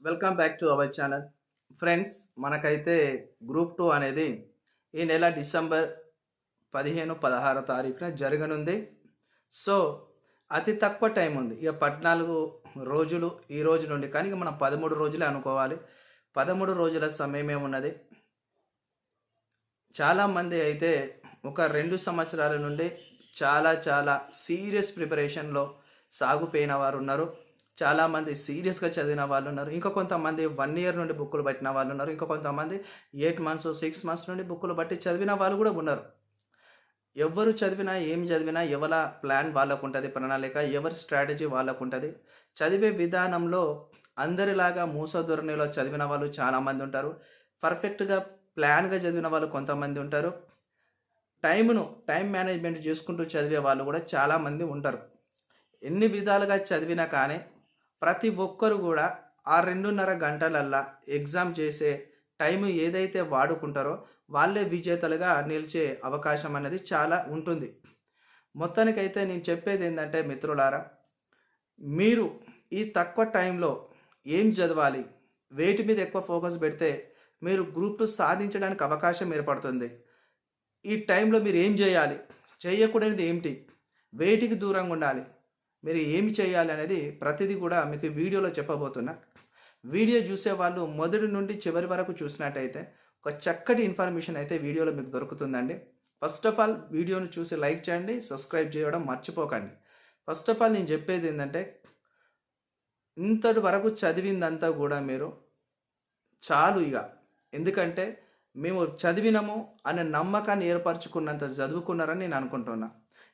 Welcome back to our channel. Friends, మనకైతే group 2 అనేది ఈ నెల డిసెంబర్ 15, 16 తారీఖున జరగనుంది. సో, అతి తక్కువ టైం ఉంది. ఇక 14 రోజులు ఈ రోజు నుండి, కానీ ఇక మనం 13 రోజులే అనుకోవాలి. 13 రోజుల సమయమే ఉన్నది. చాలామంది అయితే ఒక 2 సంవత్సరాల నుండి చాలా సీరియస్ ప్రిపరేషన్‌లో సాగిపోయిన వారున్నారు. చాలామంది సీరియస్‌గా చదివిన వాళ్ళున్నారు. ఇంకా కొంతమంది 1 ఇయర్ నుండి బుక్కులు పట్టిన వాళ్ళున్నారు. ఇంకా కొంతమంది 8 మంత్స్, 6 మంత్స్ నుండి బుక్కులు పట్టి చదివిన వాళ్ళు కూడా ఉన్నారు. ఎవ్వరు చదివినా, ఏం చదివినా ఎవల ప్లాన్ వాళ్ళకుంటది, ప్రణాళిక, ఎవరి స్ట్రాటజీ వాళ్ళకుంటది. చదివే విధానంలో అందరిలాగా మూస ధోరణిలో చదివిన వాళ్ళు చాలామంది ఉంటారు. పర్ఫెక్ట్‌గా ప్లాన్‌గా చదివిన వాళ్ళు కొంతమంది ఉంటారు. టైం మేనేజ్‌మెంట్ చేసుకుంటూ చదివే వాళ్ళు కూడా చాలామంది ఉంటారు. ఎన్ని విధాలుగా చదివినా కానీ ప్రతి ఒక్కరు కూడా ఆ 2:30 గంటలల్లా ఎగ్జామ్ చేసే టైం ఏదైతే వాడుకుంటారో వాళ్ళే విజేతలుగా నిలిచే అవకాశం అనేది చాలా ఉంటుంది. మొత్తానికైతే నేను చెప్పేదేందంటే మిత్రులారా, మీరు ఈ తక్కువ టైంలో ఏం చదవాలి? వేటి మీద ఎక్కువ ఫోకస్ పెడితే మీరు గ్రూప్ 2 సాధించడానికి అవకాశం ఏర్పడుతుంది. ఈ టైంలో మీరు ఏం చేయాలి? చేయకూడనిది ఏంటి? వేటికి దూరంగా ఉండాలి? మీరు ఏమి చేయాలి అనేది ప్రతిదీ కూడా మీకు ఈ వీడియోలో చెప్పబోతున్నా. వీడియో చూసేవాళ్ళు మొదటి నుండి చివరి వరకు చూసినట్టయితే ఒక చక్కటి ఇన్ఫర్మేషన్ అయితే వీడియోలో మీకు దొరుకుతుందండి. ఫస్ట్ ఆఫ్ ఆల్ వీడియోను చూసి లైక్ చేయండి, సబ్స్క్రైబ్ చేయడం మర్చిపోకండి. ఫస్ట్ ఆఫ్ ఆల్ నేను చెప్పేది ఏంటంటే, ఇంతటి వరకు చదివిందంతా కూడా మీరు చాలు ఇక. ఎందుకంటే మేము చదివినము అనే నమ్మకాన్ని ఏర్పరచుకున్నంత చదువుకున్నారని నేను అనుకుంటున్నా.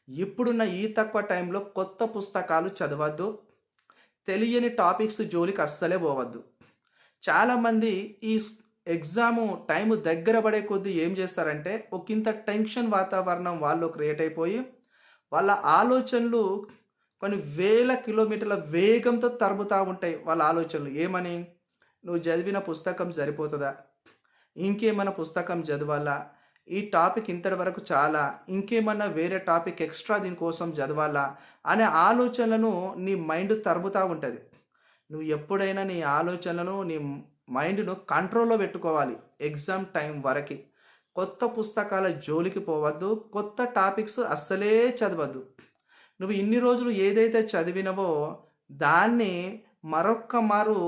ఇప్పుడున్న ఈ తక్కువ టైంలో కొత్త పుస్తకాలు చదవద్దు. తెలియని టాపిక్స్ జోలికి అస్సలే పోవద్దు. చాలామంది ఈ ఎగ్జాము టైము దగ్గర పడే కొద్దీ ఏం చేస్తారంటే ఒకంత టెన్షన్ వాతావరణం వాళ్ళు క్రియేట్ అయిపోయి వాళ్ళ ఆలోచనలు కొన్ని వేల కిలోమీటర్ల వేగంతో తరుముతూ ఉంటాయి. వాళ్ళ ఆలోచనలు ఏమని, నువ్వు చదివిన పుస్తకం సరిపోతుందా, ఇంకేమైనా పుస్తకం చదవాలా, ఈ టాపిక్ ఇంతటి వరకు చాలా, ఇంకేమన్నా వేరే టాపిక్ ఎక్స్ట్రా దీనికోసం చదవాలా అనే ఆలోచనలను నీ మైండ్ తరుముతూ ఉంటుంది. నువ్వు ఎప్పుడైనా నీ ఆలోచనలను, నీ మైండ్ను కంట్రోల్లో పెట్టుకోవాలి. ఎగ్జామ్ టైం వరకు కొత్త పుస్తకాల జోలికి పోవద్దు. కొత్త టాపిక్స్ అస్సలే చదవద్దు. నువ్వు ఇన్ని రోజులు ఏదైతే చదివినవో దాన్ని మరొక్క మారు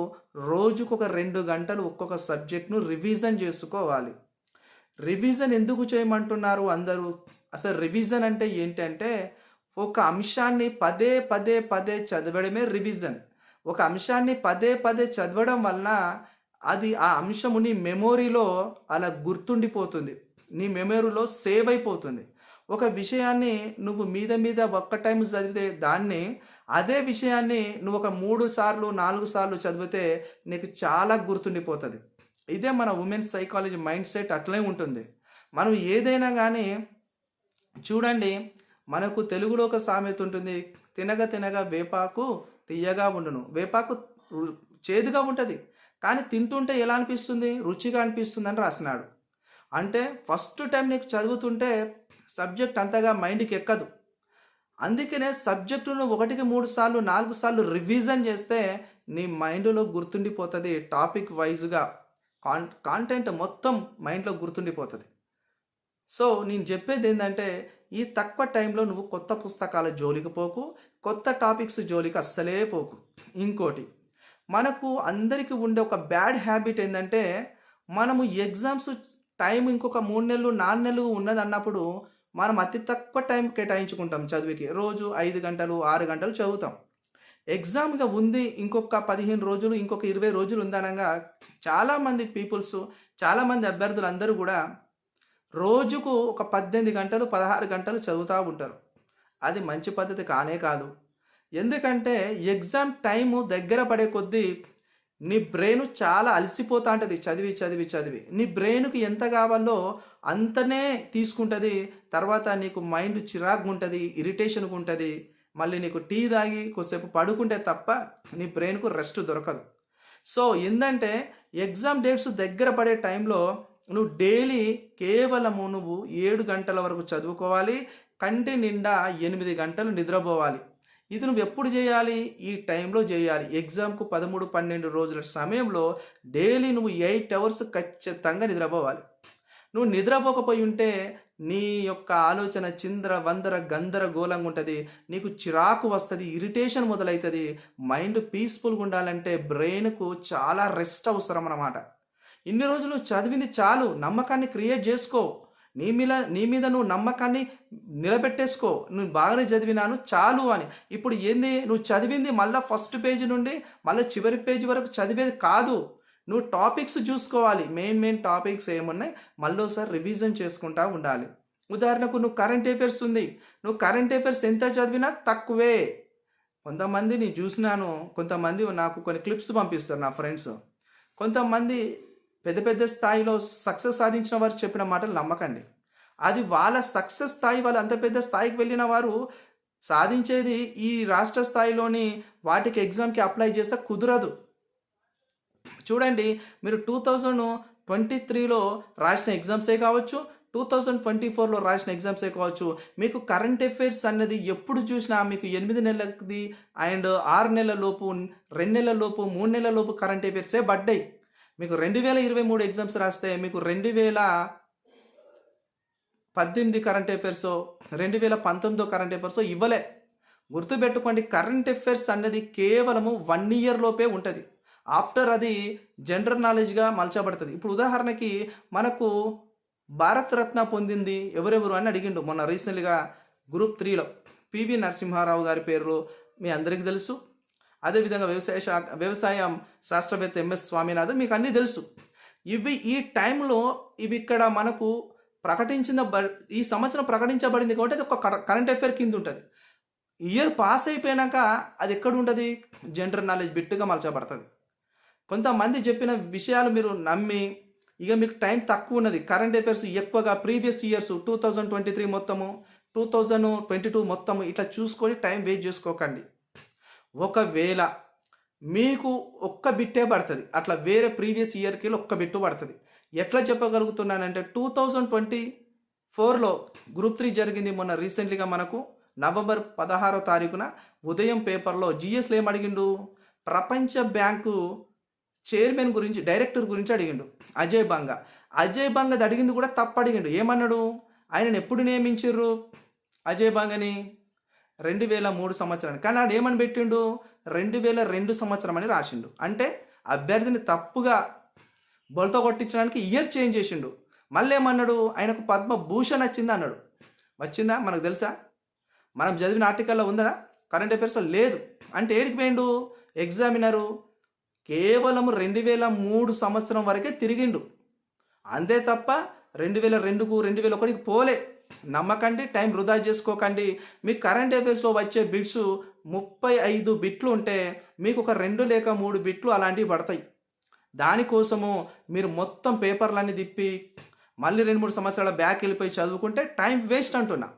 రోజుకొక 2 గంటలు ఒక్కొక్క సబ్జెక్ట్ను రివిజన్ చేసుకోవాలి. రివిజన్ ఎందుకు చేయమంటున్నారు అందరూ? అసలు రివిజన్ అంటే ఏంటంటే, ఒక అంశాన్ని పదే చదవడమే రివిజన్. ఒక అంశాన్ని పదే చదవడం వలన అది ఆ అంశము నీ మెమోరీలో అలా గుర్తుండిపోతుంది. నీ మెమోరీలో సేవ్ అయిపోతుంది. ఒక విషయాన్ని నువ్వు మీద ఒక్క టైం చదివితే దాన్ని, అదే విషయాన్ని నువ్వు ఒక 3 సార్లు, 4 సార్లు చదివితే నీకు చాలా గుర్తుండిపోతుంది. ఇదే మన ఉమెన్స్ సైకాలజీ మైండ్ సెట్ అట్లనే ఉంటుంది. మనం ఏదైనా కానీ చూడండి, మనకు తెలుగులో ఒక సామెత ఉంటుంది. తినగ తినగ వేపాకు తియ్యగా ఉండును. వేపాకు చేదుగా ఉంటుంది, కానీ తింటుంటే ఎలా అనిపిస్తుంది? రుచిగా అనిపిస్తుంది అని రాసినాడు. అంటే ఫస్ట్ టైం నీకు చదువుతుంటే సబ్జెక్ట్ అంతగా మైండ్కి ఎక్కదు. అందుకనే సబ్జెక్టును 1కి 3 సార్లు, 4 సార్లు రివిజన్ చేస్తే నీ మైండ్లో గుర్తుండిపోతుంది. టాపిక్ వైజ్గా కాంటెంట్ మొత్తం మైండ్లో గుర్తుండిపోతుంది. సో నేను చెప్పేది ఏంటంటే, ఈ తక్కువ టైంలో నువ్వు కొత్త పుస్తకాల జోలికి పోకు, కొత్త టాపిక్స్ జోలికి అస్సలే పోకు. ఇంకోటి, మనకు అందరికీ ఉండే ఒక బ్యాడ్ హ్యాబిట్ ఏంటంటే, మనము ఎగ్జామ్స్ టైం ఇంకొక 3 నెలలు, 4 నెలలు ఉన్నదన్నప్పుడు మనం అతి తక్కువ టైం కేటాయించుకుంటాం చదువుకి. రోజు 5 గంటలు, 6 గంటలు చదువుతాం. ఎగ్జామ్‌గా ఉంది ఇంకొక 15 రోజులు, ఇంకొక 20 రోజులు ఉందనంగా చాలామంది చాలామంది అభ్యర్థులందరూ కూడా రోజుకు ఒక 18 గంటలు, 16 గంటలు చదువుతూ ఉంటారు. అది మంచి పద్ధతి కానే కాదు. ఎందుకంటే ఎగ్జామ్ టైము దగ్గర పడే కొద్దీ నీ బ్రెయిన్ చాలా అలసిపోతా ఉంటుంది చదివి. నీ బ్రెయిన్‌కి ఎంత కావాలో అంతనే తీసుకుంటుంది. తర్వాత నీకు మైండ్ చిరాకుగా ఉంటుంది, ఇరిటేషన్‌గా ఉంటుంది. మళ్ళీ నీకు టీ తాగి కొద్దిసేపు పడుకుంటే తప్ప నీ బ్రెయిన్‌కు రెస్ట్ దొరకదు. సో ఏందంటే, ఎగ్జామ్ డేట్స్ దగ్గర పడే టైంలో నువ్వు డైలీ కేవలము నువ్వు 7 గంటల వరకు చదువుకోవాలి. కంటి నిండా 8 గంటలు నిద్రపోవాలి. ఇది నువ్వు ఎప్పుడు చేయాలి? ఈ టైంలో చేయాలి. ఎగ్జామ్‌కు 13, 12 రోజుల సమయంలో డైలీ నువ్వు 8 అవర్స్ ఖచ్చితంగా నిద్రపోవాలి. నువ్వు నిద్రపోకపోయి ఉంటే నీ యొక్క ఆలోచన చిందర వందర గందరగోళంగా ఉంటది. నీకు చిరాకు వస్తది. ఇరిటేషన్ మొదలైతది. మైండ్ పీస్‌ఫుల్‌గా ఉండాలంటే బ్రెయిన్‌కు చాలా రెస్ట్ అవసరం అన్నమాట. ఇన్ని రోజులు చదివింది చాలు. నమ్మకాన్ని క్రియేట్ జేసుకో. నీ మీద నువ్వు నమ్మకాన్ని నిలబెట్టేసుకో. నువ్వు బాగానే చదివినాను చాలు అని. ఇప్పుడు ఏంది నువ్వు చదివింది మళ్ళా ఫస్ట్ పేజ్ నుండి మళ్ళా చివరి పేజ్ వరకు చదివేది కాదు. నువ్వు టాపిక్స్ చూసుకోవాలి. మెయిన్ టాపిక్స్ ఏమున్నాయి మళ్ళోసారి రివిజన్ చేసుకుంటా ఉండాలి. ఉదాహరణకు నువ్వు కరెంట్ అఫైర్స్ ఉంది. నువ్వు కరెంట్ అఫైర్స్ ఎంత చదివినా తక్కువే. కొంతమందిని చూసినాను. కొంతమంది నాకు కొన్ని క్లిప్స్ పంపిస్తారు నా ఫ్రెండ్స్. కొంతమంది పెద్ద పెద్ద స్థాయిలో సక్సెస్ సాధించిన వారు చెప్పిన మాటలు నమ్మకండి. అది వాళ్ళ సక్సెస్ స్థాయి, వాళ్ళు అంత పెద్ద స్థాయికి వెళ్ళిన వారు సాధించేది ఈ రాష్ట్ర స్థాయిలోని వాటికి ఎగ్జామ్‌కి అప్లై చేస్తే కుదరదు. చూడండి, మీరు 2023లో రాసిన ఎగ్జామ్సే కావచ్చు, 2024లో రాసిన ఎగ్జామ్సే కావచ్చు, మీకు కరెంట్ అఫైర్స్ అన్నది ఎప్పుడు చూసినా మీకు 8 నెలలది అండ్ 6 నెలల లోపు, 2 నెలల లోపు, 3 నెలల లోపు కరెంట్ అఫైర్సే పడ్డాయి. మీకు 2023 ఎగ్జామ్స్ రాస్తే మీకు 2018 కరెంట్ అఫైర్సో, 2019 కరెంట్ అఫైర్సో ఇవ్వలే. గుర్తుపెట్టుకోండి, కరెంట్ అఫైర్స్ అన్నది కేవలము 1 ఇయర్ లోపే ఉంటుంది. ఆఫ్టర్ అది జనరల్ నాలెడ్జ్గా మలచబడుతుంది. ఇప్పుడు ఉదాహరణకి మనకు భారత్ రత్న పొందింది ఎవరెవరు అని అడిగిండు మొన్న రీసెంట్గా గ్రూప్ 3లో. పివి నరసింహారావు గారి పేరు మీ అందరికీ తెలుసు. అదేవిధంగా వ్యవసాయం శాస్త్రవేత్త ఎంఎస్ స్వామినాథన్ మీకు అన్నీ తెలుసు. ఈ టైంలో ఇవి ఇక్కడ మనకు ఈ సంవత్సరం ప్రకటించబడింది కాబట్టి అది ఒక కరెంట్ అఫైర్ కింద ఉంటుంది. ఇయర్ పాస్ అయిపోయాక అది ఎక్కడ ఉంటుంది? జనరల్ నాలెడ్జ్ బిట్టుగా మలచబడుతుంది. కొంతమంది చెప్పిన విషయాలు మీరు నమ్మి ఇక మీకు టైం తక్కువ ఉన్నది. కరెంట్ అఫైర్స్ ఎక్కువగా ప్రీవియస్ ఇయర్స్ 2023 మొత్తము, 2022 మొత్తము ఇట్లా చూసుకొని టైం వేస్ట్ చేసుకోకండి. ఒకవేళ మీకు ఒక్క బిట్టే పడుతుంది, అట్లా వేరే ప్రీవియస్ ఇయర్కి ఒక్క బిట్టు పడుతుంది. ఎట్లా చెప్పగలుగుతున్నానంటే 2024లో గ్రూప్ 3 జరిగింది మొన్న రీసెంట్లీగా మనకు నవంబర్ 16వ తారీఖున ఉదయం పేపర్లో జిఎస్లో ఏం అడిగిండు? ప్రపంచ బ్యాంకు చైర్మన్ గురించి, డైరెక్టర్ గురించి అడిగిండు అజయ్ బంగా. అజయ్ బంగాది అడిగింది కూడా తప్పు అడిగిండు. ఏమన్నాడు? ఆయనను ఎప్పుడు నియమించారు అజయ్ బంగాని? 2003 సంవత్సరాన్ని. కానీ ఆడు ఏమని పెట్టిండు? 2002 సంవత్సరం అని రాసిండు. అంటే అభ్యర్థిని తప్పుగా బొలతో కొట్టించడానికి ఇయర్ చేంజ్ చేసిండు. మళ్ళీ ఏమన్నాడు? ఆయనకు పద్మభూషణ్ వచ్చింది అన్నాడు. వచ్చిందా? మనకు తెలుసా? మనం చదివిన ఆర్టికల్లో ఉందా? కరెంట్ అఫైర్స్లో లేదు. అంటే ఏడికి పోయిండు? ఎగ్జామినరు కేవలం 2003 సంవత్సరం వరకే తిరిగిండు. అంతే తప్ప 2002కు 2001కి పోలే. నమ్మకండి, టైం వృధా చేసుకోకండి. మీ కరెంట్ అఫైర్స్లో వచ్చే బిట్స్ 35 బిట్లు ఉంటే మీకు ఒక 2 లేక 3 బిట్లు అలాంటివి పడతాయి. దానికోసము మీరు మొత్తం పేపర్లన్నీ తిప్పి మళ్ళీ 2-3 సంవత్సరాల బ్యాక్ వెళ్ళిపోయి చదువుకుంటే టైం వేస్ట్ అంటున్నా.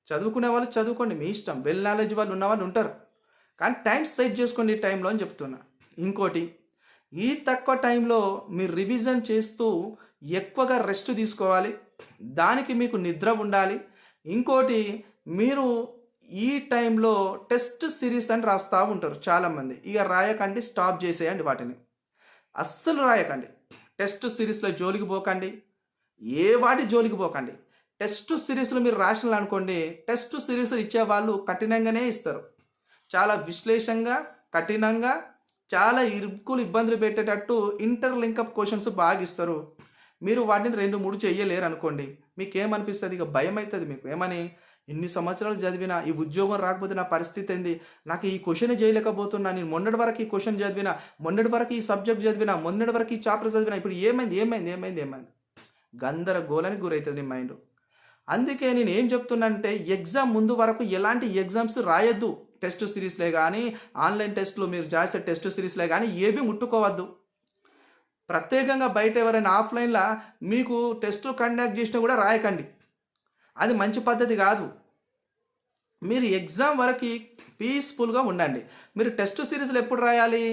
చదువుకునే వాళ్ళు చదువుకోండి, మీ ఇష్టం. వెల్ నాలెడ్జ్ వాళ్ళు ఉన్న వాళ్ళు ఉంటారు. కానీ టైం సెట్ చేసుకోండి ఈ టైంలో అని చెప్తున్నా. ఇంకోటి, ఈ తక్కువ టైంలో మీరు రివిజన్ చేస్తూ ఎక్కువగా రెస్ట్ తీసుకోవాలి. దానికి మీకు నిద్ర ఉండాలి. ఇంకోటి, మీరు ఈ టైంలో టెస్ట్ సిరీస్ అని రాస్తూ ఉంటారు చాలామంది. ఇక రాయకండి, స్టాప్ చేసేయండి వాటిని. అస్సలు రాయకండి. టెస్ట్ సిరీస్లో జోలికి పోకండి. ఏ వాటి జోలికి పోకండి. టెస్ట్ సిరీస్లో మీరు రాసినారు అనుకోండి, టెస్ట్ సిరీస్ ఇచ్చేవాళ్ళు కఠినంగానే ఇస్తారు. చాలా విశ్లేషంగా, కఠినంగా, చాలా ఇబ్బందులు పెట్టేటట్టు ఇంటర్లింకప్ క్వశ్చన్స్ బాగా ఇస్తారు. మీరు వాటిని 2-3 చెయ్యలేరు అనుకోండి, మీకేమనిపిస్తుంది? ఇక భయం అవుతుంది మీకు. ఏమని? ఇన్ని సంవత్సరాలు చదివినా ఈ ఉద్యోగం రాకపోతే నా పరిస్థితి ఏంది? నాకు ఈ క్వశ్చన్ చేయలేకపోతున్నా. నేను మొన్నటి వరకు ఈ క్వశ్చన్ చదివినా, మొన్నటి వరకు ఈ సబ్జెక్ట్ చదివినా, మొన్నటి వరకు ఈ చాప్టర్ చదివినా, ఇప్పుడు ఏమైంది? గందరగోళానికి గురవుతుంది నీ మైండ్. అందుకే నేను ఏం చెప్తున్నానంటే, ఎగ్జామ్ ముందు వరకు ఎలాంటి ఎగ్జామ్స్ రాయొద్దు. టెస్ట్ సిరీస్లే కానీ, ఆన్లైన్ టెస్టులు మీరు చేసే టెస్ట్ సిరీస్లే కానీ ఏవి ముట్టుకోవద్దు. ప్రత్యేకంగా బయట ఎవరైనా ఆఫ్లైన్లో మీకు టెస్టులు కండక్ట్ చేసినా కూడా రాయకండి. అది మంచి పద్ధతి కాదు. మీరు ఎగ్జామ్ వరకు పీస్ఫుల్గా ఉండండి. మీరు టెస్ట్ సిరీస్లు ఎప్పుడు రాయాలి?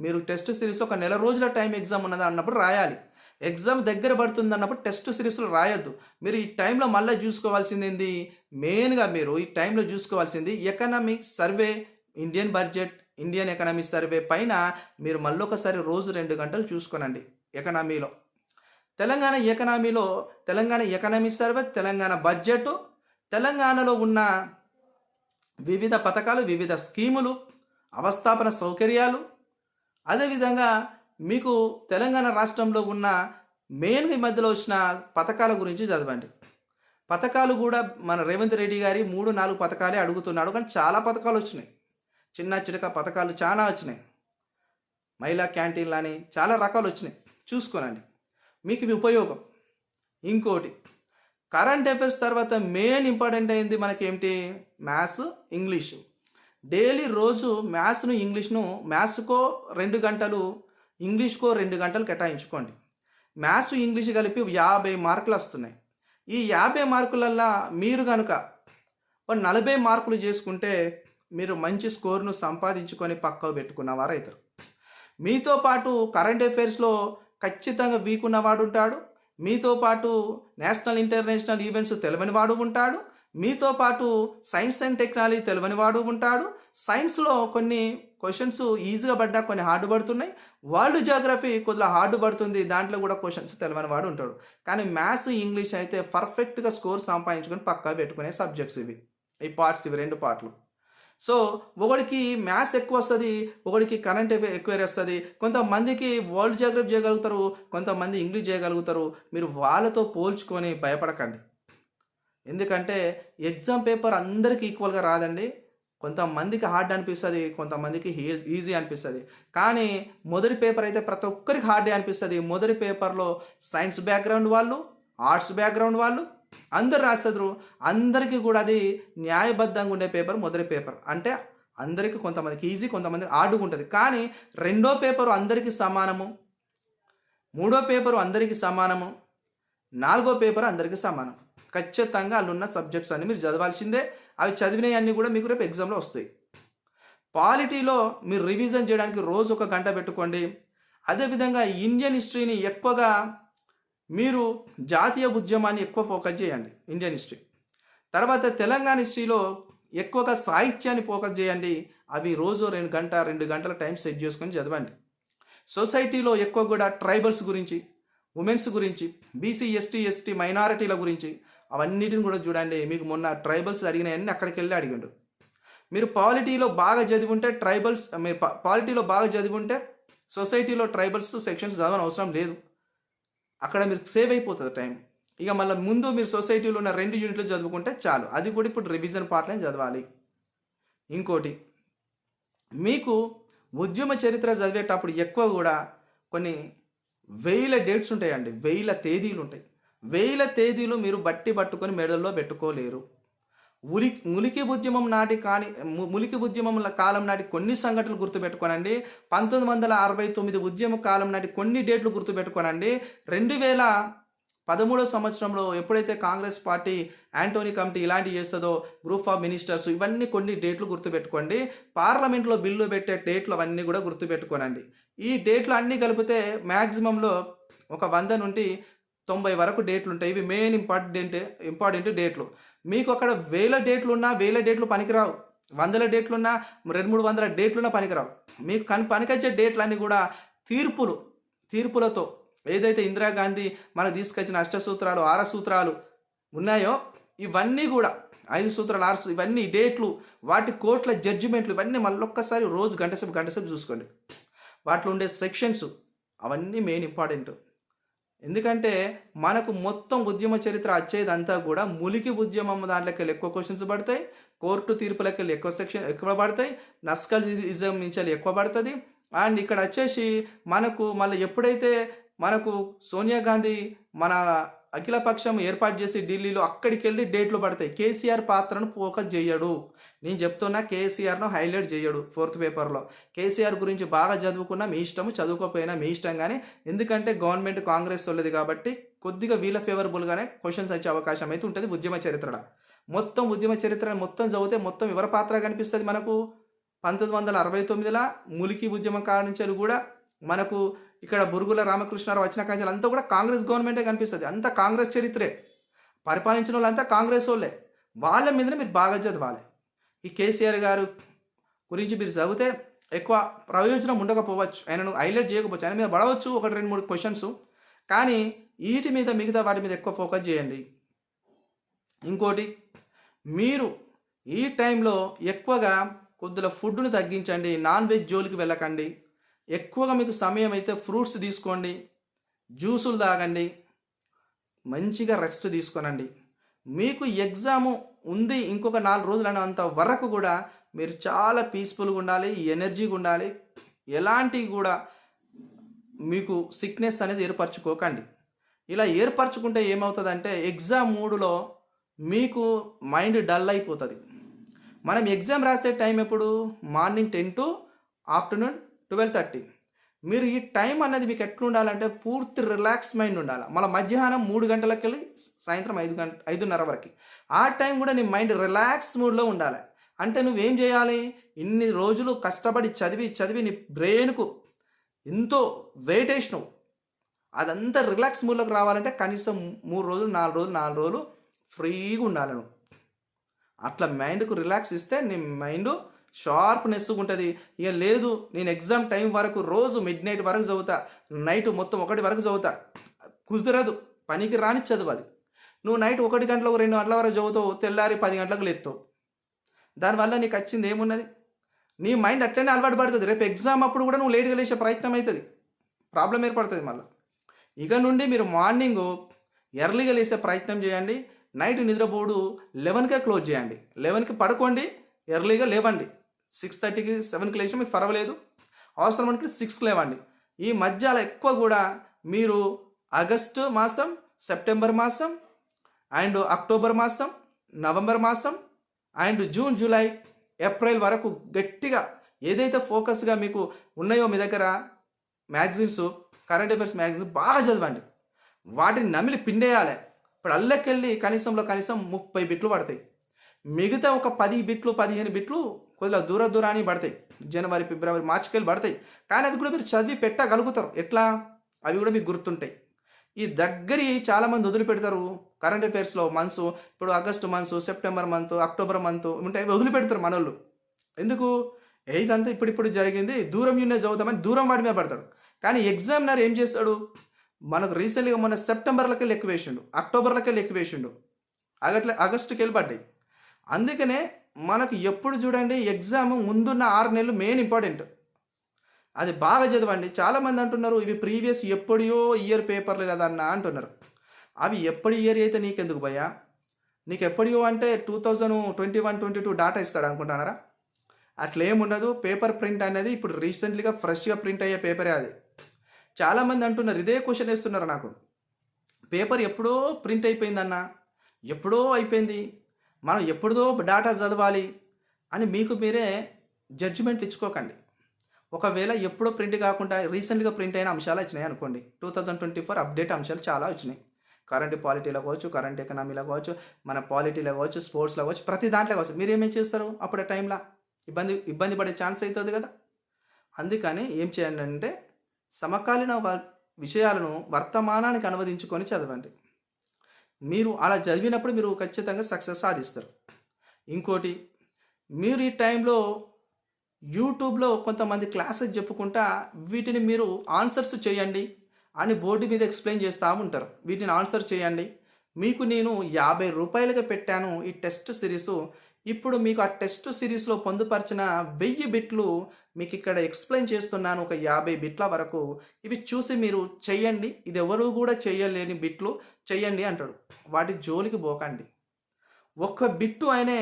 మీరు టెస్ట్ సిరీస్లో ఒక నెల రోజుల టైం ఎగ్జామ్ ఉన్నదా అన్నప్పుడు రాయాలి. ఎగ్జామ్ దగ్గర పడుతుంది అన్నప్పుడు టెస్ట్ సిరీస్లో రాయొద్దు. మీరు ఈ టైంలో మళ్ళీ చూసుకోవాల్సింది ఏంది? మెయిన్గా మీరు ఈ టైంలో చూసుకోవాల్సింది economic survey, Indian budget, Indian economy survey పైన మీరు మళ్ళొకసారి రోజు 2 గంటలు చూసుకోనండి. ఎకనామీలో Telangana economy survey, Telangana budget, తెలంగాణలో ఉన్న వివిధ పథకాలు, వివిధ స్కీములు, అవస్థాపన సౌకర్యాలు, అదేవిధంగా మీకు తెలంగాణ రాష్ట్రంలో ఉన్న మెయిన్గా ఈ మధ్యలో వచ్చిన పథకాల గురించి చదవండి. పథకాలు కూడా మన రేవంత్ రెడ్డి గారి 3-4 పథకాలే అడుగుతున్నాడు, కానీ చాలా పథకాలు వచ్చినాయి. చిన్న చితక పథకాలు చాలా వచ్చినాయి. మహిళా క్యాంటీన్లు అని చాలా రకాలు వచ్చినాయి. చూసుకోనండి, మీకు ఇవి ఉపయోగం. ఇంకోటి కరెంట్ అఫైర్స్ తర్వాత మెయిన్ ఇంపార్టెంట్ అయింది మనకేంటి, మ్యాథ్స్, ఇంగ్లీషు. డైలీ రోజు మ్యాథ్స్కో 2 గంటలు, ఇంగ్లీష్కో 2 గంటలు కేటాయించుకోండి. మ్యాథ్స్ ఇంగ్లీష్ కలిపి 50 మార్కులు వస్తున్నాయి. ఈ 50 మార్కులల్లో మీరు కనుక 40 మార్కులు చేసుకుంటే మీరు మంచి స్కోర్ను సంపాదించుకొని పక్కకు పెట్టుకున్నవారు అవుతారు. మీతో పాటు కరెంట్ అఫైర్స్లో ఖచ్చితంగా వీక్ ఉన్నవాడు ఉంటాడు, మీతో పాటు నేషనల్ ఇంటర్నేషనల్ ఈవెంట్స్ తెలియని వాడు ఉంటాడు, మీతో పాటు సైన్స్ అండ్ టెక్నాలజీ తెలియని వాడు ఉంటాడు. సైన్స్లో కొన్ని క్వశ్చన్స్ ఈజీగా పడ్డా కొన్ని హార్డ్ పడుతున్నాయి, వరల్డ్ జియోగ్రఫీ కొద్దిగా హార్డ్ పడుతుంది, దాంట్లో కూడా క్వశ్చన్స్ తెలియని వాడు ఉంటాడు. కానీ మ్యాథ్స్, ఇంగ్లీష్ అయితే పర్ఫెక్ట్గా స్కోర్ సంపాదించుకొని పక్కా పెట్టుకునే సబ్జెక్ట్స్ ఇవి, ఈ పార్ట్స్, ఇవి 2 పార్ట్లు. సో ఒకడికి మ్యాథ్స్ ఎక్కువ వస్తుంది, ఒకడికి కరెంట్ ఎక్కువ వస్తుంది. కొంతమందికి వరల్డ్ జియోగ్రఫీ చేయగలుగుతారు, కొంతమంది ఇంగ్లీష్ చేయగలుగుతారు. మీరు వాళ్ళతో పోల్చుకొని భయపడకండి. ఎందుకంటే ఎగ్జామ్ పేపర్ అందరికీ ఈక్వల్గా రాదండి. కొంతమందికి హార్డ్ అనిపిస్తుంది, కొంతమందికి ఈజీ అనిపిస్తుంది. కానీ మొదటి పేపర్ అయితే ప్రతి ఒక్కరికి హార్డే అనిపిస్తుంది. మొదటి పేపర్లో సైన్స్ బ్యాక్గ్రౌండ్ వాళ్ళు, ఆర్ట్స్ బ్యాక్గ్రౌండ్ వాళ్ళు అందరు రాస్తారు. అందరికీ కూడా అది న్యాయబద్ధంగా ఉండే పేపర్ మొదటి పేపర్. అంటే అందరికీ కొంతమందికి ఈజీ, కొంతమందికి హార్డ్గా ఉంటుంది. కానీ రెండో పేపరు అందరికీ సమానము, మూడో పేపరు అందరికీ సమానము, 4వ పేపర్ అందరికీ సమానం. ఖచ్చితంగా అందున్న సబ్జెక్ట్స్ అన్ని మీరు చదవాల్సిందే. అవి చదివినవన్నీ కూడా మీకు రేపు ఎగ్జామ్లో వస్తాయి. పాలిటీలో మీరు రివిజన్ చేయడానికి రోజు 1 గంట పెట్టుకోండి. అదేవిధంగా ఇండియన్ హిస్టరీని ఎక్కువగా మీరు జాతీయ ఉద్యమాన్ని ఎక్కువ ఫోకస్ చేయండి, ఇండియన్ హిస్టరీ. తర్వాత తెలంగాణ హిస్టరీలో ఎక్కువగా సాహిత్యాన్ని ఫోకస్ చేయండి. అవి రోజు 2 గంటల టైం సెట్ చేసుకొని చదవండి. సొసైటీలో ఎక్కువ కూడా ట్రైబల్స్ గురించి, ఉమెన్స్ గురించి, బీసీ, ఎస్టీ మైనారిటీల గురించి అవన్నిటిని కూడా చూడండి. మీకు మొన్న ట్రైబల్స్ అడిగినాయన్నీ అక్కడికి వెళ్ళి అడిగిండు. మీరు పాలిటీలో బాగా చదివి ఉంటే పాలిటీలో బాగా చదివి ఉంటే సొసైటీలో ట్రైబల్స్ సెక్షన్స్ చదవని అవసరం లేదు. అక్కడ మీరు సేవ్ అయిపోతుంది టైం. ఇక మళ్ళీ ముందు మీరు సొసైటీలో ఉన్న 2 యూనిట్లు చదువుకుంటే చాలు. అది కూడా ఇప్పుడు రివిజన్ పార్ట్లే చదవాలి. ఇంకోటి, మీకు ఉద్యమ చరిత్ర చదివేటప్పుడు ఎక్కువ కూడా కొన్ని 1000 డేట్స్ ఉంటాయండి, 1000 తేదీలు ఉంటాయి. 1000 తేదీలు మీరు పట్టుకొని మెడల్లో పెట్టుకోలేరు. ములికి ఉద్యమం కాలం నాటి కొన్ని సంఘటనలు గుర్తుపెట్టుకోనండి. 1969 ఉద్యమ కాలం నాటి కొన్ని డేట్లు గుర్తుపెట్టుకోనండి. 2013 సంవత్సరంలో ఎప్పుడైతే కాంగ్రెస్ పార్టీ యాంటోనీ కమిటీ ఇలాంటివి చేస్తుందో, గ్రూప్ ఆఫ్ మినిస్టర్స్, ఇవన్నీ కొన్ని డేట్లు గుర్తుపెట్టుకోండి. పార్లమెంట్లో బిల్లు పెట్టే డేట్లు అవన్నీ కూడా గుర్తుపెట్టుకోనండి. ఈ డేట్లు అన్నీ కలిపితే మ్యాక్సిమంలో ఒక 100 నుండి 90 వరకు డేట్లు ఉంటాయి. ఇవి మెయిన్ ఇంపార్టెంట్ డేట్లు. మీకు అక్కడ 1000 డేట్లున్నా 1000 డేట్లు పనికిరావు, 100 డేట్లున్నా 200-300 డేట్లున్నా పనికిరావు. మీకు పనికొచ్చే డేట్లన్నీ కూడా తీర్పులతో ఏదైతే ఇందిరాగాంధీ మనకు తీసుకొచ్చిన 8 సూత్రాలు 6 సూత్రాలు ఉన్నాయో, ఇవన్నీ కూడా 5 సూత్రాలు 6 ఇవన్నీ డేట్లు, వాటి కోర్టుల జడ్జిమెంట్లు, ఇవన్నీ మళ్ళొక్కసారి రోజు గంట సేపు చూసుకోండి. వాటిలో ఉండే సెక్షన్స్ అవన్నీ మెయిన్ ఇంపార్టెంట్. ఎందుకంటే మనకు మొత్తం ఉద్యమ చరిత్ర వచ్చేదంతా కూడా ములికి ఉద్యమం దాంట్లోకి వెళ్ళి ఎక్కువ క్వశ్చన్స్ పడతాయి, కోర్టు తీర్పులకి వెళ్ళి ఎక్కువ పడతాయి, నస్కలిజం నుంచి వెళ్ళి ఎక్కువ పడుతుంది. అండ్ ఇక్కడ వచ్చేసి మనకు మళ్ళీ ఎప్పుడైతే మనకు సోనియా గాంధీ మన అఖిలపక్షం ఏర్పాటు చేసి ఢిల్లీలో అక్కడికి వెళ్ళి డేట్లు పడతాయి. కేసీఆర్ పాత్రను ఫోకస్ చేయడు. నేను చెప్తున్నా, కేసీఆర్ను హైలైట్ చేయడు 4th పేపర్లో. కేసీఆర్ గురించి బాగా చదువుకున్నా మీ ఇష్టము, చదువుకోకపోయినా మీ ఇష్టం. కానీ ఎందుకంటే గవర్నమెంట్ కాంగ్రెస్ వాళ్ళది కాబట్టి కొద్దిగా వీళ్ళ ఫేవరబుల్గానే క్వశ్చన్స్ వచ్చే అవకాశం అయితే ఉంటుంది ఉద్యమ చరిత్రలో. మొత్తం ఉద్యమ చరిత్ర మొత్తం చదివితే మొత్తం ఎవరి పాత్ర కనిపిస్తుంది మనకు. 1969లో ములికి ఉద్యమం కారణించారు కూడా మనకు ఇక్కడ బురుగుల రామకృష్ణారావు వచ్చిన కాంచెలు అంతా కూడా కాంగ్రెస్ గవర్నమెంటే కనిపిస్తుంది. అంతా కాంగ్రెస్ చరిత్రే, పరిపాలించిన వాళ్ళంతా కాంగ్రెస్ వాళ్ళే. వాళ్ళ మీదనే మీరు బాగా చదవాలి. ఈ కేసీఆర్ గారు గురించి మీరు చదివితే ఎక్కువ ప్రయోజనం ఉండకపోవచ్చు. ఆయనను హైలైట్ చేయకపోవచ్చు. ఆయన మీద పడవచ్చు ఒక 2, 3 క్వెషన్స్. కానీ వీటి మీద మిగతా వాటి మీద ఎక్కువ ఫోకస్ చేయండి. ఇంకోటి, మీరు ఈ టైంలో ఎక్కువగా కొద్దిగా ఫుడ్‌ను తగ్గించండి. నాన్ వెజ్ జోలికి వెళ్ళకండి. ఎక్కువగా మీకు సమయం అయితే ఫ్రూట్స్ తీసుకోండి. జ్యూసులు తాగండి. మంచిగా రెస్ట్ తీసుకోనండి. మీకు ఎగ్జాము ఉంది ఇంకొక 4 రోజులు అనేంత వరకు కూడా మీరు చాలా పీస్ఫుల్గా ఉండాలి, ఎనర్జీగా ఉండాలి. ఎలాంటి కూడా మీకు సిక్నెస్ అనేది ఏర్పరచుకోకండి. ఇలా ఏర్పరచుకుంటే ఏమవుతుందంటే ఎగ్జామ్ మూడ్లో మీకు మైండ్ డల్ అయిపోతుంది. మనం ఎగ్జామ్ రాసే టైం ఎప్పుడు? Morning 10 to afternoon 12:30. మీరు ఈ టైం అనేది మీకు ఎట్లా ఉండాలంటే పూర్తి రిలాక్స్ మైండ్ ఉండాలి. మళ్ళీ మధ్యాహ్నం 3 గంటలకు వెళ్ళి సాయంత్రం 5:30 వరకు ఆ టైం కూడా నీ మైండ్ రిలాక్స్ మూడ్లో ఉండాలి. అంటే నువ్వేం చేయాలి? ఇన్ని రోజులు కష్టపడి చదివి నీ బ్రెయిన్కు ఎంతో వెయిట్ వేసినావు. అదంతా రిలాక్స్ మూడ్లోకి రావాలంటే కనీసం 3 రోజులు 4 రోజులు ఫ్రీగా ఉండాలి నువ్వు. అట్లా మైండ్కు రిలాక్స్ ఇస్తే నీ మైండ్ షార్ప్నెస్ ఉంటుంది. ఇక లేదు నేను ఎగ్జామ్ టైం వరకు రోజు మిడ్ నైట్ వరకు చదువుతా, నైట్ మొత్తం 1 వరకు చదువుతా, కుదరదు. పనికి రాని చదువు అది. నువ్వు నైట్ 1 గంటలకు 2 గంటల వరకు చదువుతావు, తెల్లారి 10 గంటలకు లేస్తావు. దానివల్ల నీకు వచ్చింది ఏమున్నది? నీ మైండ్ అట్లనే అలవాటు పడుతుంది. రేపు ఎగ్జామ్ అప్పుడు కూడా నువ్వు లేట్గా లేచే ప్రయత్నం అవుతుంది, ప్రాబ్లం ఏర్పడుతుంది మళ్ళీ. ఇక నుండి మీరు మార్నింగ్ ఎర్లీగా లేసే ప్రయత్నం చేయండి. నైట్ నిద్రపోడు 11కే క్లోజ్ చేయండి. 11కి పడుకోండి, ఎర్లీగా లేవండి. 6:30కి 7కి లేచినా మీకు పర్వాలేదు. అవసరం అంటే 6కి లేవండి. ఈ మధ్యలో ఎక్కువ కూడా మీరు ఆగస్టు మాసం, సెప్టెంబర్ మాసం అండ్ అక్టోబర్ మాసం, నవంబర్ మాసం అండ్ జూన్, జూలై, ఏప్రిల్ వరకు గట్టిగా ఏదైతే ఫోకస్గా మీకు ఉన్నాయో మీ దగ్గర మ్యాగజైన్స్, కరెంట్ అఫైర్స్ మ్యాగజైన్స్ బాగా చదవండి. వాటిని నమిలి పిండేయాలి. ఇప్పుడు అల్లకెళ్ళి కనీసం 30 బిట్లు పడతాయి. మిగతా ఒక 10 బిట్లు 15 బిట్లు కొద్దిగా దూరాన్ని పడతాయి. జనవరి, ఫిబ్రవరి, మార్చికి వెళ్ళి పడతాయి. కానీ అది కూడా మీరు చదివి పెట్టగలుగుతారు. ఎట్లా? అవి కూడా మీకు గుర్తుంటాయి. ఈ దగ్గరి చాలామంది వదిలిపెడతారు కరెంట్ అఫైర్స్లో మంత్స్. ఇప్పుడు August months, September month, October month ఉంటాయి, వదిలిపెడతారు మనోళ్ళు. ఎందుకు? ఇదంతా ఇప్పుడు జరిగింది, దూరం యూనే చదువుతామని దూరం వాటి మీద పడతాడు. కానీ ఎగ్జామినర్ ఏం చేస్తాడు? మనకు రీసెంట్గా మొన్న సెప్టెంబర్లకి వెళ్ళి ఎక్కువ వేసిండు, అక్టోబర్లకి వెళ్ళి ఎక్కువ వేసిండు, ఆగస్టుకి వెళ్ళి పడ్డాయి. అందుకనే మనకు ఎప్పుడు చూడండి ఎగ్జామ్ ముందున్న 6 నెలలు మెయిన్ ఇంపార్టెంట్. అది బాగా చదవండి. చాలామంది అంటున్నారు ఇవి ప్రీవియస్ ఎప్పుడో ఇయర్ పేపర్లు కదా అన్న అంటున్నారు. అవి ఎప్పటి ఇయర్ అయితే నీకెందుకు భయ్యా? నీకు ఎప్పుడో అంటే 2021, 22 డాటా ఇస్తాడు అనుకుంటున్నారా? అట్లా ఏముండదు. పేపర్ ప్రింట్ అనేది ఇప్పుడు రీసెంట్లీగా ఫ్రెష్గా ప్రింట్ అయ్యే పేపరే అది. చాలామంది అంటున్నారు, ఇదే క్వశ్చన్ వేస్తున్నారు నాకు, పేపర్ ఎప్పుడో ప్రింట్ అయిపోయిందన్న, ఎప్పుడో అయిపోయింది, మనం ఎప్పుడో డాటా చదవాలి అని మీకు మీరే జడ్జిమెంట్లు ఇచ్చుకోకండి. ఒకవేళ ఎప్పుడో ప్రింట్ కాకుండా రీసెంట్గా ప్రింట్ అయిన అంశాలు వచ్చినాయి అనుకోండి, 2024 అప్డేట్ అంశాలు చాలా వచ్చినాయి. కరెంట్ పాలిటీలో కావచ్చు, కరెంట్ ఎకనామీలో కావచ్చు, మన పాలిటీలో కావచ్చు, స్పోర్ట్స్లో కావచ్చు, ప్రతి దాంట్లో కావచ్చు. మీరు ఏమేం చేస్తారు అప్పుడు టైంలో? ఇబ్బంది పడే ఛాన్స్ అవుతుంది కదా. అందుకని ఏం చేయండి అంటే సమకాలీన విషయాలను వర్తమానానికి అనువదించుకొని చదవండి. మీరు అలా చదివినప్పుడు మీరు ఖచ్చితంగా సక్సెస్ సాధిస్తారు. ఇంకోటి, మీరు ఈ టైంలో యూట్యూబ్లో కొంతమంది క్లాసెస్ చెప్పుకుంటా వీటిని మీరు ఆన్సర్స్ చేయండి అని బోర్డు మీద ఎక్స్ప్లెయిన్ చేస్తూ ఉంటారు. వీటిని ఆన్సర్ చేయండి. మీకు నేను 50 రూపాయలుగా పెట్టాను ఈ టెస్ట్ సిరీసు. ఇప్పుడు మీకు ఆ టెస్ట్ సిరీస్లో పొందుపరిచిన 1000 బిట్లు మీకు ఇక్కడ ఎక్స్ప్లెయిన్ చేస్తున్నాను, ఒక 50 బిట్ల వరకు. ఇవి చూసి మీరు చెయ్యండి, ఇది ఎవరు కూడా చేయలేని బిట్లు చెయ్యండి అంటాడు. వాటి జోలికి పోకండి. ఒక్క బిట్టు ఆయనే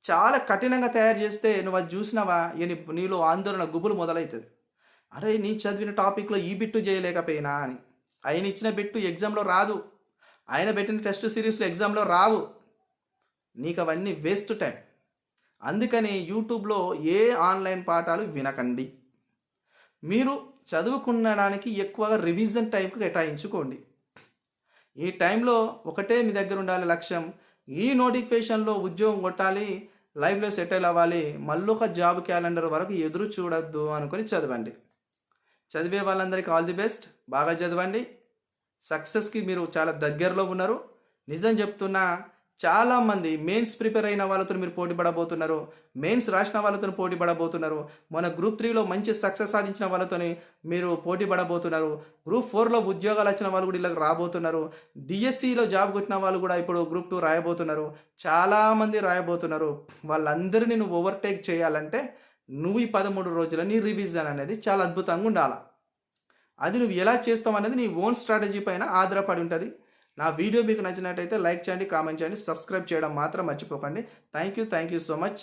చాలా కఠినంగా తయారు చేస్తే నువ్వు అది చూసినావా, నీలో ఆందోళన గుబులు మొదలవుతుంది. అరే నేను చదివిన టాపిక్లో ఈ బిట్టు చేయలేకపోయినా అని. ఆయన ఇచ్చిన బిట్టు ఎగ్జామ్లో రాదు, ఆయన పెట్టిన టెస్ట్ సిరీస్లో ఎగ్జామ్లో రావు. నీకు అవన్నీ వేస్ట్ టైం. అందుకని యూట్యూబ్లో ఏ ఆన్లైన్ పాఠాలు వినకండి. మీరు చదువుకునడానికి ఎక్కువగా రివిజన్ టైంకి కేటాయించుకోండి. ఈ టైంలో ఒకటే మీ దగ్గర ఉండాలి లక్ష్యం, ఈ నోటిఫికేషన్లో ఉద్యోగం కొట్టాలి, లైఫ్లో సెటిల్ అవ్వాలి, మళ్ళొక జాబ్ క్యాలెండర్ వరకు ఎదురు చూడొద్దు అనుకొని చదవండి. చదివే వాళ్ళందరికీ ఆల్ ది బెస్ట్. బాగా చదవండి. సక్సెస్కి మీరు చాలా దగ్గరలో ఉన్నారు. నిజం చెప్తున్నా, చాలామంది మెయిన్స్ ప్రిపేర్ అయిన వాళ్ళతో మీరు పోటీ పడబోతున్నారు, మెయిన్స్ రాసిన వాళ్ళతో పోటీ పడబోతున్నారు, మన గ్రూప్ 3లో మంచి సక్సెస్ సాధించిన వాళ్ళతోని మీరు పోటీ పడబోతున్నారు, గ్రూప్ 4లో ఉద్యోగాలు వచ్చిన వాళ్ళు కూడా ఇలాగ రాబోతున్నారు, డిఎస్సిలో జాబ్ కొట్టిన వాళ్ళు కూడా ఇప్పుడు గ్రూప్ 2 రాయబోతున్నారు, చాలామంది రాయబోతున్నారు. వాళ్ళందరినీ నువ్వు ఓవర్టేక్ చేయాలంటే నువ్వు ఈ 13 రోజుల నీ రివిజన్ అనేది చాలా అద్భుతంగా ఉండాలి. అది నువ్వు ఎలా చేస్తావు అనేది నీ ఓన్ స్ట్రాటజీ పైన ఆధారపడి ఉంటుంది. నా వీడియో మీకు నచ్చినట్టయితే లైక్ చేయండి, కామెంట్ చేయండి, సబ్స్క్రైబ్ చేయడం మాత్రం మర్చిపోకండి. Thank you so much.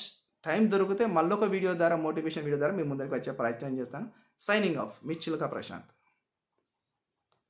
Time దొరికితే మళ్ళొక వీడియో ద్వారా, మోటివేషన్ వీడియో ద్వారా మీ ముందరికి వచ్చే ప్రయత్నం చేస్తాను. సైనింగ్ ఆఫ్, మీ చిలక ప్రశాంత్.